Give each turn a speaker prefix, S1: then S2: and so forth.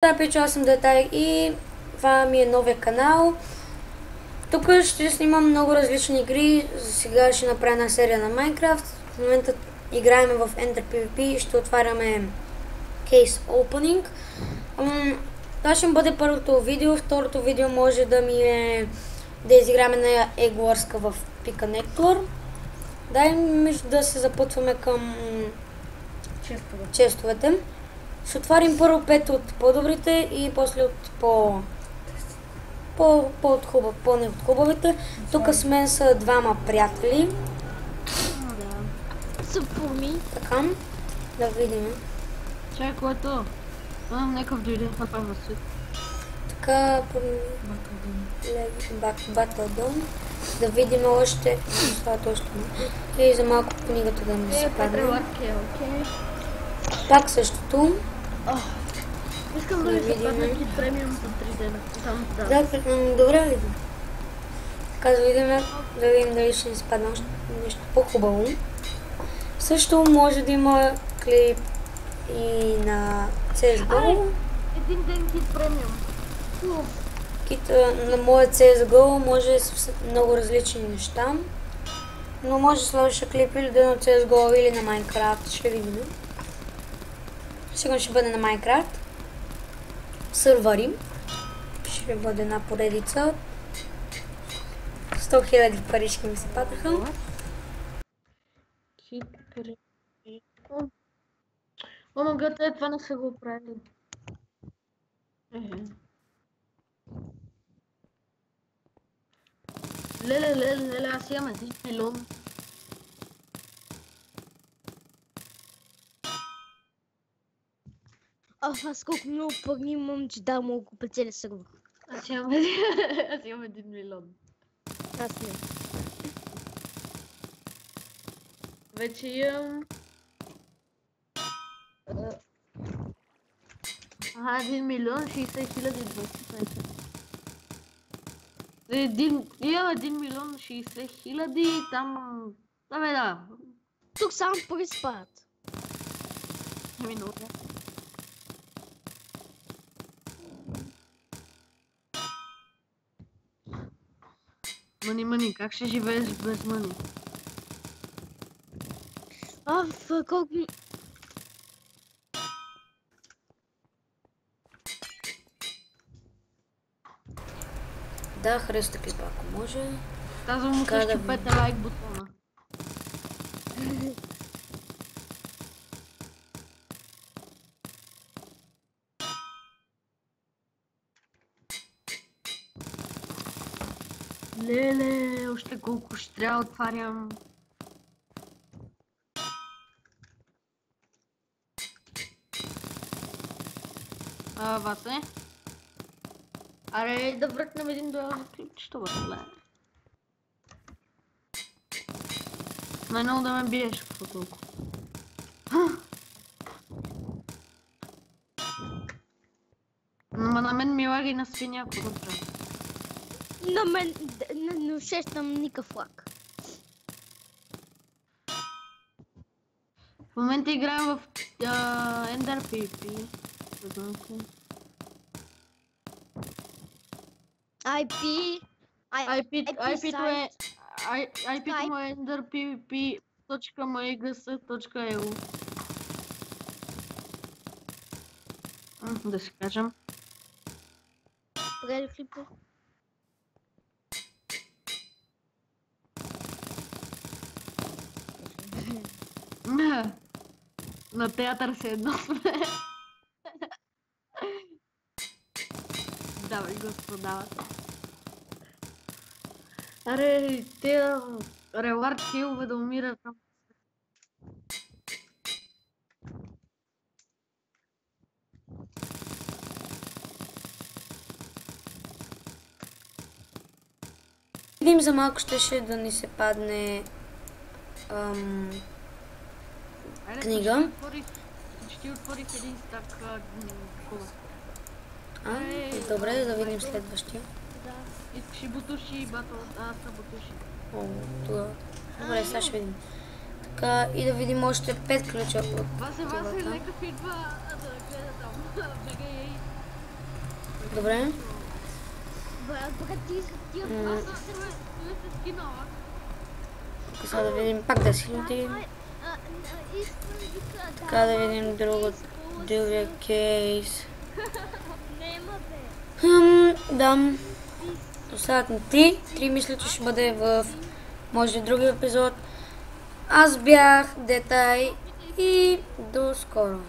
S1: Да, пичо, аз съм Детай и това ми е новия канал. Тук ще снимам много различни игри. За сега ще направя една серия на Minecraft. В момента играем в Ender PvP и ще отваряме Case Opening. Това ще бъде първото видео. Второто видео може да ми е да изиграме на Еглърска в Piconnector. Дай да се запътваме към честовете. Ще отварим първо 5 от по-добрите и после от по-не от хубавите. Тук с мен са двама приятели.
S2: Съпруми.
S1: Така, да видим.
S2: Чай, което? Некъв дойде на първа свет.
S1: Така, Батълдон. Да видим още. Това точно. И за малко книгата да ми се падне. Пак същото.
S2: Искам да ви се падне кит премиум за 3 дена.
S1: Добре видим. Така да видим дали ще ни се падне нещо по-хубаво. Също може да има клип и на CSGO.
S2: Един ден кит премиум.
S1: На моя CSGO може с много различни неща. Но може следващия клип или да е на CSGO или на Minecraft. Ще видим. Сигурно ще бъде на Minecraft. Сървъри. Ще бъде една поредица. 100 000 парички ми се падаха.
S2: Омага, те това не са го правили. Леле, аз имам 1 милион.
S3: Аз колко много пари имам, че да мога да купя целия сервер.
S2: Аз имам 1 милион.
S3: Аз не.
S2: Вече имам... 1 милион 60 хиляди 250. Имам 1 милион 60 хиляди там... Да.
S3: Тук само пари спадат.
S2: Минута. Мани, как ще живееш без мани?
S3: Колко...
S1: Да, харесате клипа, ако може.
S2: Казвам му да щупете лайк бутона. Леле, още колко ще трябва да отварям. Васе? Аре, да връкнем един дуел за клипчето, бе. Най-много да ме биеш, какво толкова. На мен ми лаги на свиня, какво да правя.
S3: На мен не усещам никакъв лак.
S2: В момента играем в Ender PvP. IP-то му е enderpvp.mx.eu. Да си кажем.
S3: Правили клипа?
S2: На театър се едно сме. Давай го продават. Аре, те ревард хилове да умират там.
S1: Видим за малко ще да ни се падне книга.
S2: Ще отворих един стак кола.
S1: Добре, да видим следващия.
S2: Искаш и бутуши, бато, аз са бутуши.
S1: Добре, сега ще видим. Така, и да видим още 5 ключа от
S2: Васе, нека идва да гледа там. Бегай,
S1: Добре.
S2: Брат, ти аз с скина.
S1: Сега да видим пак 10 000. Така да видим другия кейс. Да. Остават на 3 мисля, че ще бъде в може другия епизод. Аз бях Детай и до скоро.